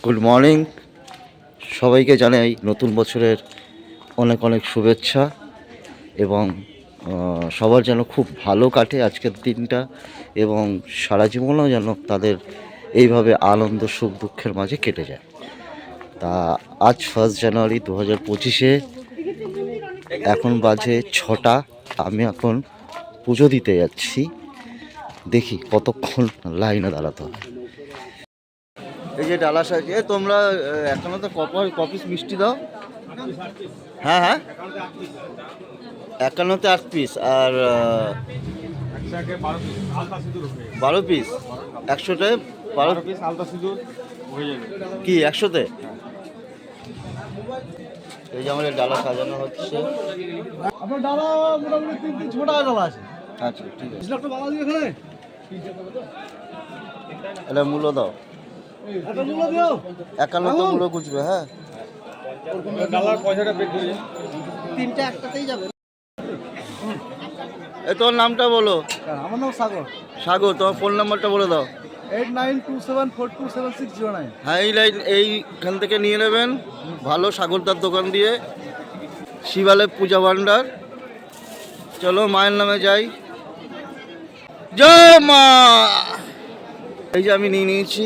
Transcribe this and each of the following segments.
Good morning, সবাইকে জানাই নতুন বছরের অনেক অনেক শুভেচ্ছা এবং সবার যেন খুব ভালো কাটে আজকের দিনটা এবং সারা জীবনও যেন তাদের এইভাবে আনন্দ সুখ দুঃখের মাঝে কেটে যায়। তা আজ 1 জানুয়ারি 2025-এ এখন বাজে 6টা। আমি এখন পুজো দিতে যাচ্ছি, দেখি কতক্ষণ লাইনে দাঁড়াতে হবে। এই যে ডালা সাজে তোমরা এখনো তো কপিস মিষ্টি দাও। হ্যাঁ হ্যাঁ, 51-তে 8 পিস আর 12 পিস। 100-তে 12 পিস আলতা সিঁদুর কি 100-তে? এই যে আমাদের ডালা সাজানো হচ্ছে। আপনার ডালা মোটামুটি 3-6 টাকা ডালা আছে। আচ্ছা ঠিক আছে, একটা বাঙালি এখানে এটা মূল্য দাও। একটা মূল্য দিও। 51-তে মূল্য গুছবে। হ্যাঁ, ডালার পয়সাটা বের করে তিনটা একটাতেই যাবে। এই তোর নামটা বলো। আমার নাম সাগর। সাগর, তোমার ফোন নাম্বারটা বলে দাও। 8927427609। হ্যাঁ, এই লাইন এইখান থেকে নিয়ে নেবেন ভালো সাগরদার দোকান দিয়ে, শিবালয় পূজা ভাণ্ডার। চলো মায়ের নামে যাই। জয় মা। এই যে আমি নিয়ে নিয়েছি।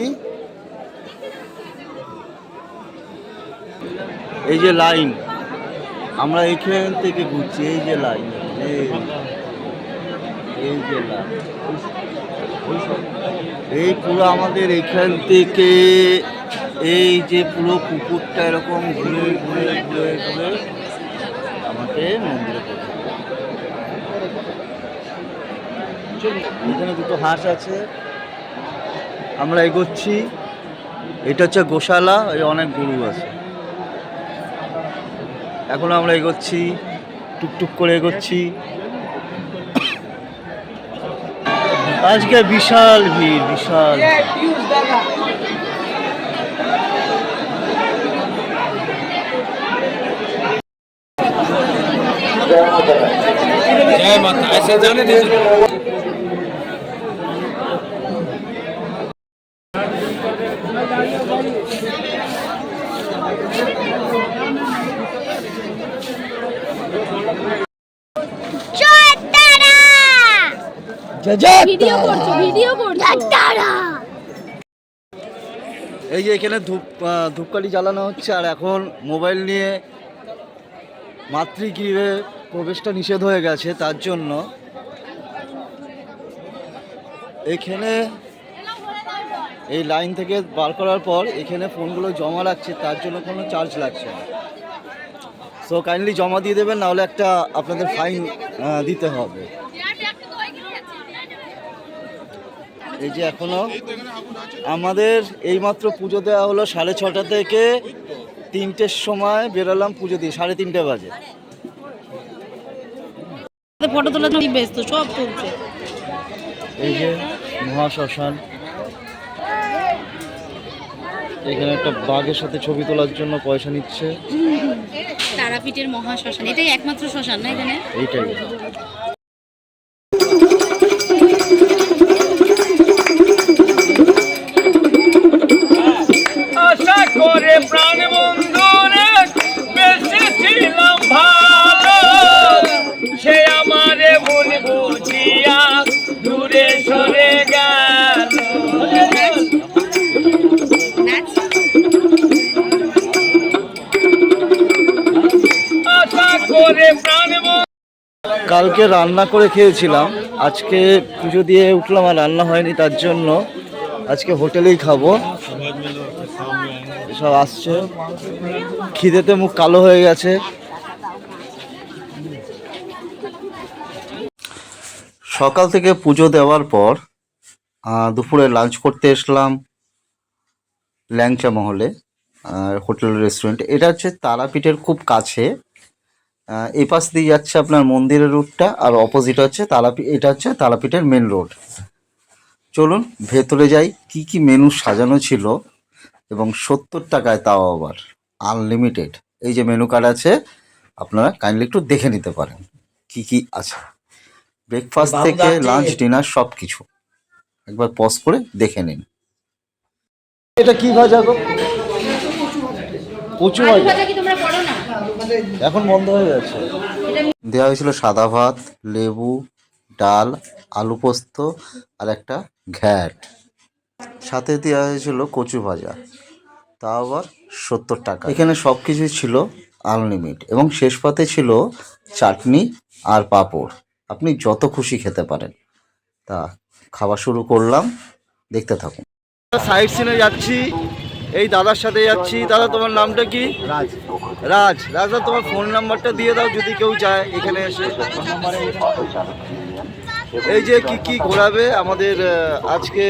এই যে লাইন, আমরা এইখান থেকে ঘুরছি। এই যে লাইন, এই যে লাইন, এই পুরো আমাদের এইখান থেকে এই যে পুরো পুকুরটা এরকম ঘুরে ঘুরে ঘুরে ঘুরে আমাকে মন্দিরে পৌঁছে। এখানে দুটো হাঁস আছে, আমরা এগোচ্ছি। এটা হচ্ছে গোশালা, এই অনেক গরু আছে। এখন আমরা এগোচ্ছি, টুকটুক করে এগোচ্ছি। আজকে বিশাল ভিড়, বিশাল। जय माता ऐसे जाने दीजिए। ভিডিও করছো এই যে এখানে ধূপকাঠি জ্বালানো হচ্ছে, আর এখন মোবাইল নিয়ে মাতৃগৃহে প্রবেশটা নিষেধ হয়ে গেছে। তার জন্য এখানে এই লাইন থেকে বার করার পর এখানে ফোনগুলো জমা রাখছে, তার জন্য কোনো চার্জ লাগছে না। সো কাইন্ডলি জমা দিয়ে দেবেন, নাহলে একটা আপনাদের ফাইন দিতে হবে। এই যে এখনো আমাদের এইমাত্র পুজো দেওয়া হলো 6:30 থেকে 3টের সময় বেরোলাম পুজো দিয়ে, 3:30 বাজে। ফটো তোলা ব্যস্ত, সব তুলছে। এই যে মহাশ্মশান, এখানে একটা বাঘের সাথে ছবি তোলার জন্য পয়সা নিচ্ছে। তারাপীঠের মহাশ্মশান, এটাই একমাত্র শ্মশান না এখানে? এইটাই। আশা করে প্রাণ বন্ধুরে বেশি ছিলাম ভালো, সে আমারে ভুল বুঝিয়া দূরে সরে গেল। আশা করে প্রাণ কালকে রান্না করে খেয়েছিলাম, আজকে পুজো দিয়ে উঠলাম আর রান্না হয়নি, তার জন্য আজকে হোটেলেই খাবো। সব আসছে, খিদেতে মুখ কালো হয়ে গেছে। সকাল থেকে পুজো দেওয়ার পর দুপুরে লাঞ্চ করতে এসলাম ল্যাংচা মহলে, হোটেল রেস্টুরেন্ট। এটা হচ্ছে তারাপীঠের খুব কাছে। এই পাশ দিয়ে যাচ্ছে আপনার মন্দিরের রুটটা, আর অপোজিট হচ্ছে এটা হচ্ছে তারাপীঠের মেন রোড। চলুন ভেতরে যাই। কি কি মেনু সাজানো ছিল, এবং 70 টাকায়, তাও আবার আনলিমিটেড। এই যে মেনু কার্ড আছে, আপনারা কাইন্ডলি একটু দেখে নিতে পারেন কি কি আছে। ব্রেকফাস্ট থেকে লাঞ্চ ডিনার সব কিছু একবার পজ করে দেখে নিন। এটা কি ভাজা গো? কচু আলু ভাজা ভাজা কি তোমরা পড়ো না? এখন বন্ধ হয়ে গেছে। দেওয়া হয়েছিল সাদা ভাত, লেবু, ডাল, আলু পোস্ত আর একটা ঘ্যাট। সাথে দেওয়া হয়েছিল কচু ভাজা, তা আবার 70 টাকা। এখানে সব কিছুই ছিল আনলিমিট এবং শেষ পাতে ছিল চাটনি আর পাঁপড়। আপনি যত খুশি খেতে পারেন। তা খাওয়া শুরু করলাম, দেখতে থাকুন। সাইড সিনে যাচ্ছি, এই দাদার সাথে যাচ্ছি। দাদা তোমার নামটা কি? রাজ। রাজ, রাজা তোমার ফোন নাম্বারটা দিয়ে দাও যদি কেউ যায় এখানে এসে। এই যে কি কি ঘোরাবে আমাদের আজকে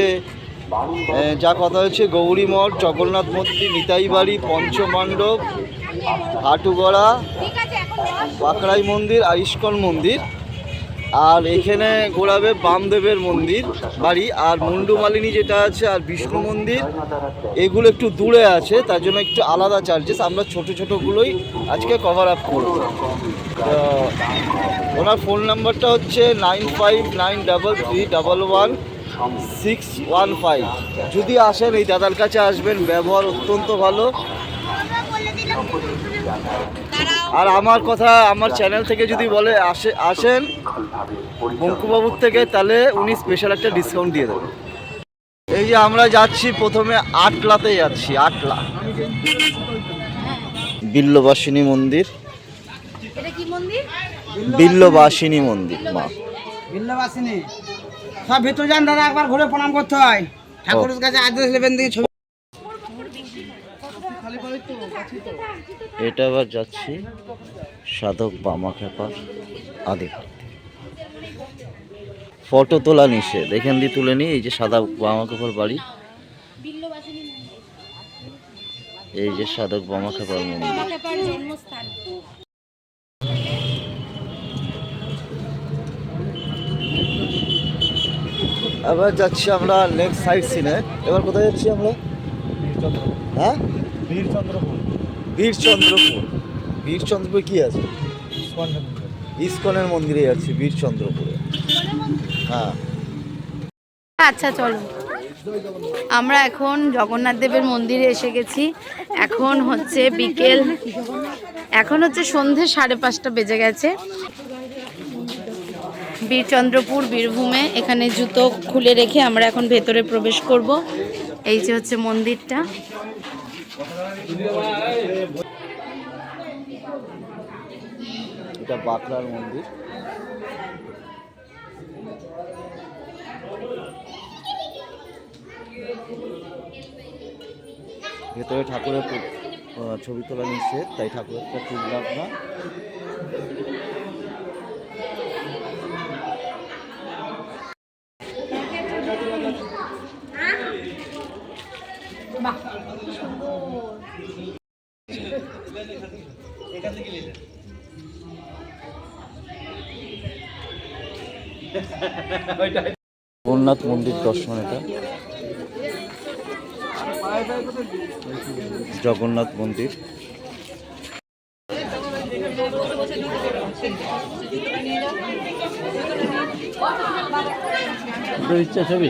যা কথা হচ্ছে গৌরী মঠ, জগন্নাথ মন্দির, নিতাই বাড়ি, পঞ্চমণ্ডপ, হাটুগড়া, পাকড়াই মন্দির আর ইস্কন মন্দির। আর এখানে ঘোরাবে বামদেবের মন্দির বাড়ি আর মুন্ডুমালিনী যেটা আছে আর বিষ্ণু মন্দির। এগুলো একটু দূরে আছে, তার জন্য একটু আলাদা চার্জেস। আমরা ছোটো ছোটোগুলোই আজকে কভার আপ করব। ওনার ফোন নাম্বারটা হচ্ছে 9593111615। যদি আসেন এই দাদার কাছে আসবেন, ব্যবহার অত্যন্ত ভালো। আর আমার কথা, আমার চ্যানেল থেকে যদি বলে আসেন বঙ্কুবাবুর থেকে, তাহলে উনি স্পেশাল একটা ডিসকাউন্ট দিয়ে দেবেন। এই যে আমরা যাচ্ছি, প্রথমে আটলাতে যাচ্ছি। আটলা বিল্লবাসিনী মন্দির। এটা কি মন্দির? বিল্লবাসিনী মন্দির মা বিল্লবাসিনী। সব ভেতরে যান দাদা, একবার ঘুরে প্রণাম করতে হয়। ঠাকুরের কাছে আদেশ নেবেন দিয়ে ছবি। এটা আবার যাচ্ছি সাধক বামাখ্যাপার আদিক। ফটো তোলা নিষেধ, এখান দিয়ে তুলে নিই। এই যে সাধক বামাখ্যাপার বাড়ি, এই যে সাধক বামাখ্যাপার মন্দির। জন্মস্থান। এবার যাচ্ছি আমরা নেক্সট সাইড সিনে। এবার কোথায় যাচ্ছি আমরা? হ্যাঁ, বীরচন্দ্রপুর। বীরচন্দ্রপুর, বীরচন্দ্রপুর কি আছে? ইস্কনের মন্দিরে যাচ্ছি বীরচন্দ্রপুরে। হ্যাঁ, আচ্ছা চলো, আমরা এখন জগন্নাথ দেবের মন্দিরে এসে গেছি। এখন হচ্ছে বিকেল, এখন হচ্ছে সন্ধে 5:30 বেজে গেছে। বীরচন্দ্রপুর বীরভূমে। এখানে জুতো খুলে রেখে আমরা এখন ভেতরে প্রবেশ করব। এই যে হচ্ছে মন্দিরটা। এটা বাঁকড়ার মন্দির। ভেতরে ঠাকুরের ছবি তোলা নিষেধ, তাই ঠাকুরেরটা তুললাম না। জগন্নাথ মন্দির দর্শন। এটা জগন্নাথ মন্দির। ইচ্ছা ছবি।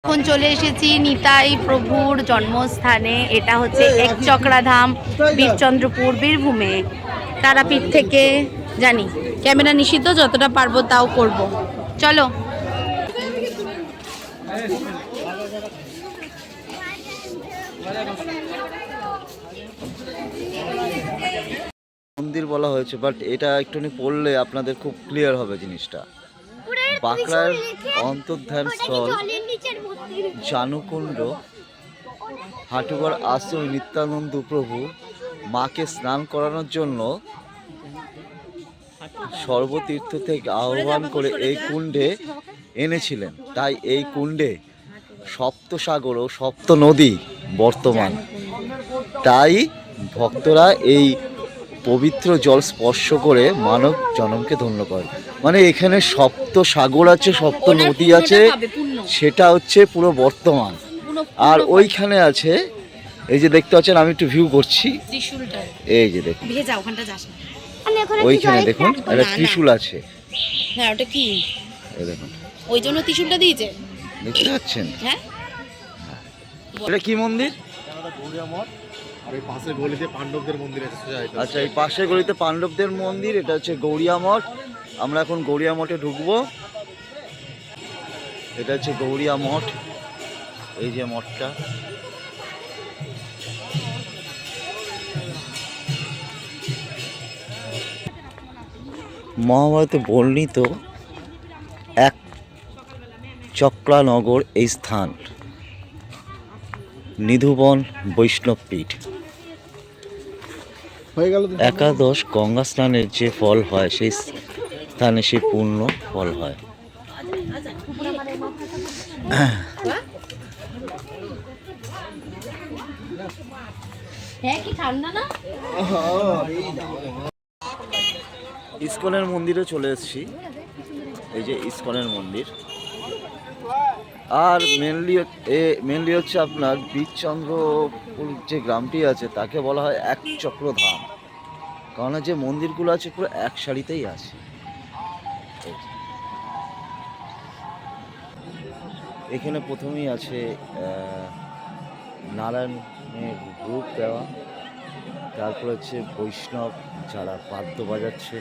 এখন চলে এসেছি নিতাই প্রভুর জন্মস্থানে। এটা হচ্ছে একচক্রাধাম, বীরচন্দ্রপুর বীরভূমে। তারাপীঠ থেকে জানি ক্যামেরা নিষিদ্ধ, যতটা পারবো তাও করব। চলো। মন্দির বলা হয়েছে, বাট এটা একটুখানি পড়লে আপনাদের খুব ক্লিয়ার হবে জিনিসটা। বাঁকড়ার অন্তর্ধান স্থল, জানুকুণ্ড, হাটুগড় আশ্রম নিত্যানন্দ প্রভু মাকে স্নান করানোর জন্য সর্বতীর্থ থেকে আহ্বান করে এই কুণ্ডে এনেছিলেন। তাই এই কুণ্ডে সপ্তসাগর ও সপ্ত নদী বর্তমান। তাই ভক্তরা এই পবিত্র জল স্পর্শ করে মানব জনমকে ধন্য করে। মানে এখানে সপ্ত সাগর আছে, সপ্ত নদী আছে, সেটা হচ্ছে পুরো বর্তমান। আর ওইখানে আছে এই যে দেখতে পাচ্ছেন আমি একটু ভিউ করছি, ত্রিশূলটা এই যে দেখুন ভেজা, ওখানটা যাস না। ওইখানে দেখুন একটা না। ত্রিশূল আছে, হ্যাঁ ওটা কি, এই দেখুন ওই জন্য ত্রিশূলটা দিয়েছে। দেখতে পাচ্ছেন? হ্যাঁ এটা কি মন্দির? আর এই পাশে গলিতে পাণ্ডবদের মন্দির আছে সোজা এটা। আচ্ছা, এই পাশের গলিতে পাণ্ডবদের মন্দির, এটা হচ্ছে গৌরিয়া মঠ। আমরা এখন গৌরিয়া মঠে ঢুকবো। এটা হচ্ছে গৌরিয়া মঠ, এই যে মঠটা। মহাভারতে বর্ণিত এক চক্রানগর এই স্থান, নিধুবন বৈষ্ণবপীঠ। হয়ে গেল একাদশ গঙ্গা স্নানের যে ফল হয় সেই স্থানে সেই পূর্ণ ফল হয়। হ্যাঁ কি ঠান্ডা না। ইসকনের মন্দিরে চলে এসেছি, এই যে ইসকনের মন্দির। আর মেনলি হচ্ছে আপনার বীরচন্দ্রপুর যে গ্রামটি আছে তাকে বলা হয় এক চক্রধাম, কারণ যে মন্দিরগুলো আছে পুরো এক সারিতেই আছে। এখানে প্রথমেই আছে নারায়ণের রূপ দেওয়া, তারপর হচ্ছে বৈষ্ণব যারা বাদ্য বাজাচ্ছে,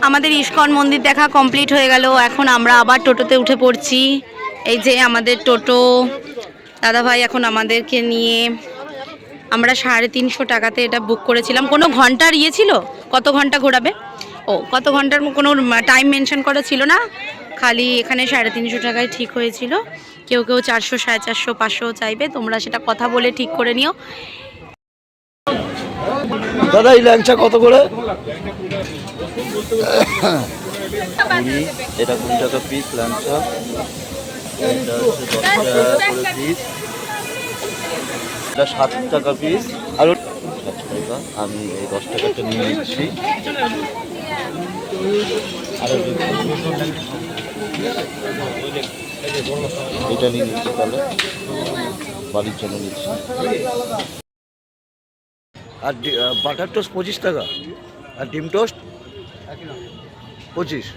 আমাদের ইস্কন মন্দির দেখা কমপ্লিট হয়ে গেল। এখন আমরা আবার টোটোতে উঠে পড়ছি। এই যে আমাদের টোটো দাদাভাই এখন আমাদেরকে নিয়ে, আমরা 350 টাকাতে এটা বুক করেছিলাম। কোনো ঘন্টার ইয়ে ছিল, কত ঘন্টা ঘোরাবে, ও কত ঘন্টার কোনো টাইম মেনশন করা ছিল না, খালি এখানে 350 টাকায় ঠিক হয়েছিল। কেউ কেউ 400, 450, 500 চাইবে, তোমরা সেটা কথা বলে ঠিক করে নিও। দাদা এই ল্যাংচা কত করে? এটা 20 টাকা পিস ল্যাংচা, এটা হচ্ছে 10 টাকা করে পিস, এটা 7 টাকা পিস, আর 7 টাকা। আমি এই 10 টাকাটা নিয়ে নিচ্ছি। এটা নিয়ে নিচ্ছি, তাহলে বাড়ির জন্য নিচ্ছি। আর বাটার টোস্ট 25 টাকা, আর ডিম টোস্ট 25।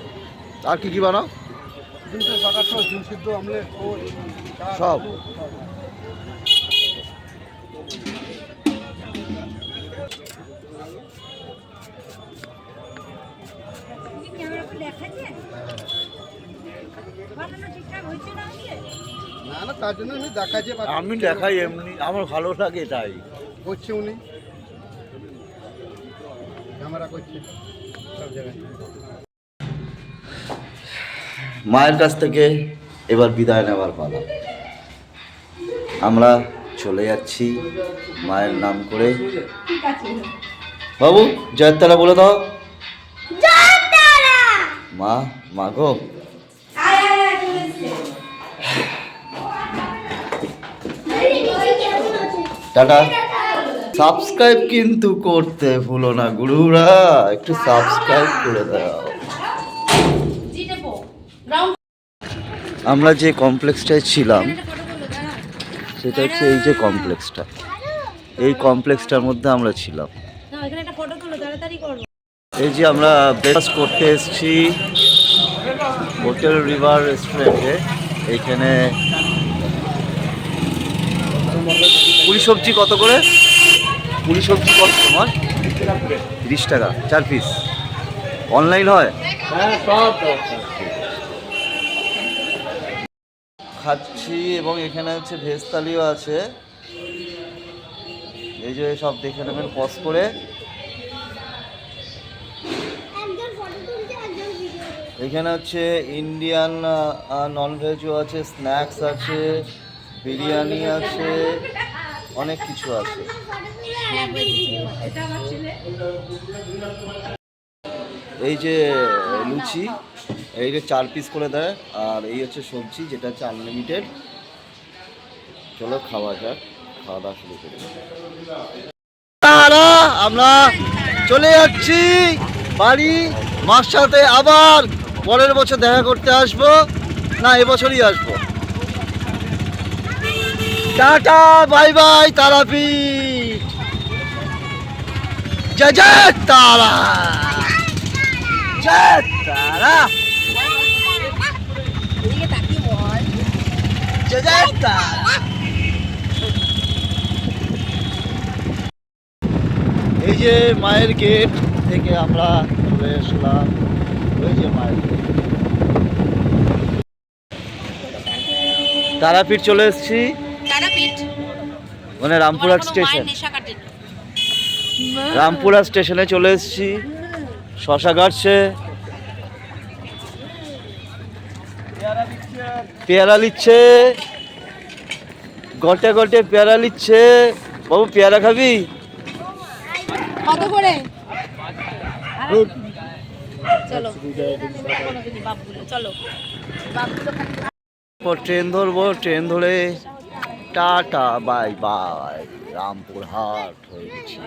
আর কি কি বানাও? সব। না না, তার জন্য উনি দেখাচ্ছে, আমি দেখাই এমনি, আমার ভালো লাগে তাই করছে উনি ক্যামেরা করছে সব জায়গায়। মায়ের কাছ থেকে এবার বিদায় নেওয়ার পালা। আমরা চলে যাচ্ছি মায়ের নাম করে। বাবু জয়তারা বলে দাও। মা, মা গো, টাটা। সাবস্ক্রাইব কিন্তু করতে ভুলো না গুরুরা, একটু সাবস্ক্রাইব করে দাও। আমরা যে কমপ্লেক্সটায় ছিলাম সেটা হচ্ছে এই যে কমপ্লেক্সটা, এই কমপ্লেক্সটার মধ্যে আমরা ছিলাম। এই যে আমরা ব্রেকফাস্ট করতে এসেছি হোটেল রিভার রেস্টুরেন্টে। এইখানে পুরি সবজি কত করে? পুরি সবজি কত তোমার? 30 টাকা 4 পিস। অনলাইন হয়? খাচ্ছি, এবং এখানে হচ্ছে ভেজ থালিও আছে। এই যে সব দেখে নেবেন পজ করে। এখানে হচ্ছে ইন্ডিয়ান ননভেজও আছে, স্ন্যাক্স আছে, বিরিয়ানি আছে, অনেক কিছু আছে। এই যে লুচি, এই যে 4 পিস করে দেয়, আর এই হচ্ছে সবজি যেটা হচ্ছে আনলিমিটেড। চলো খাওয়া যাক, খাওয়া দাওয়া শুরু করি। আমরা চলে যাচ্ছি বাড়ি। মার সাথে আবার পরের বছর দেখা করতে আসবো, না এবছরই আসবো। টাটা বাই বাই তারাপীঠ, জয় জয় তারা, জয় তারা, জয় জয় তারা। এই যে মায়ের গেট থেকে আমরা চলে আসলাম, ওই যে মায়ের গেট। তারাপীঠ চলে এসেছি, তারাপীঠ মানে রামপুরহাট স্টেশন। রামপুরহাট স্টেশনে চলে এসেছি। শশা কাটছে, পেয়ারা নিচ্ছে, গটে গটে পেয়ারা নিচ্ছে। বাবু পেয়ারা খাবি? কত করে? চলো চলো, ট্রেন ধরবো, ট্রেন ধরে টাটা বাই বাই রামপুরহাট হয়ে গেছি।